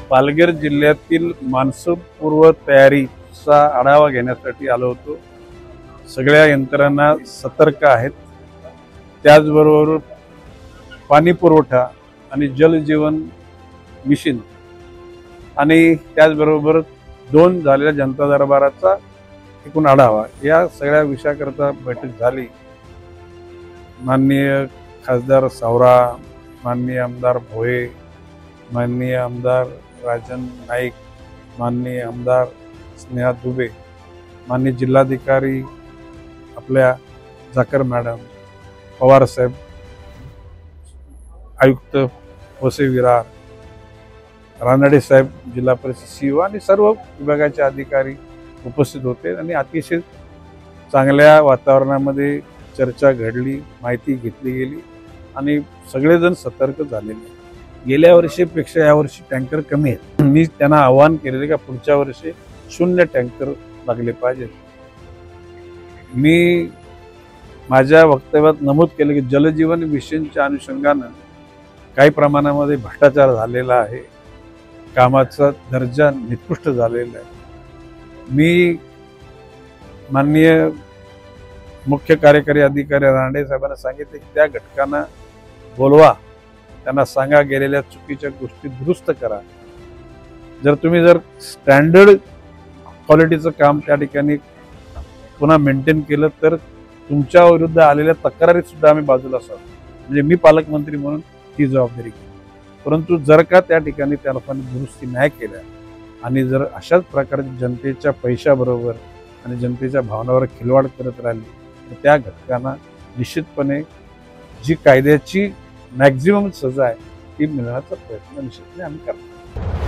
पालघर जिल्ह्यातील मान्सून पूर्व तयारीचा आढावा घेण्यासाठी आलो होतो। सगळ्या यंत्रणा सतर्क आहेत। त्याचबरोबर पाणी पुरवठा आणि जल जीवन मिशन आणि त्याचबरोबर 2 झालेल्या जनता दरबाराचा एकूण आढावा या सगळ्या विषयाकरता बैठक झाली। माननीय खासदार सावरा, माननीय आमदार भोये, माननीय आमदार राजन नाईक, माननीय आमदार स्नेहा दुबे, माननीय जिल्हाधिकारी आपल्या जाकर मॅडम, पवार साहेब, आयुक्त वसे विरार, रानडे साहेब, जिल्हा परिषद सीईओ आणि सर्व विभागाचे अधिकारी उपस्थित होते आणि अतिशय चांगल्या वातावरणामध्ये चर्चा घडली, माहिती घेतली गेली आणि सगळेजण सतर्क झालेले। गेल्या वर्षीपेक्षा यावर्षी टँकर कमी आहेत। मी त्यांना आवाहन केलेले का पुढच्या वर्षी 0 टँकर लागले पाहिजेत। मी माझ्या वक्तव्यात नमूद केले की जलजीवन मिशनच्या अनुषंगाने काही प्रमाणामध्ये भ्रष्टाचार झालेला आहे, कामाचा दर्जा निकृष्ट झालेला आहे। मी माननीय मुख्य कार्यकारी अधिकारी रानडे साहेबांना सांगितले की त्या घटकांना बोलवा, त्यांना सांगा गेलेल्या चुकीच्या गोष्टी दुरुस्त करा। जर तुम्ही स्टँडर्ड क्वालिटीचं काम त्या ठिकाणी पुन्हा मेंटेन केलं तर तुमच्या विरुद्ध आलेल्या तक्रारी सुद्धा आम्ही बाजूला सारू। म्हणजे मी पालकमंत्री म्हणून ही जबाबदारी घेईन। परंतु जर का त्या ठिकाणी त्या लोकांनी दुरुस्ती नाही केल्या आणि जर अशाच प्रकारे जनतेच्या पैशाबरोबर आणि जनतेच्या भावनावर खिलवाड करत राहिली तर त्या घटकांना निश्चितपणे जी कायद्याची मॅक्झिमम सजा आहे ती मिळण्याचा प्रयत्न निश्चितपणे आम्ही करतो।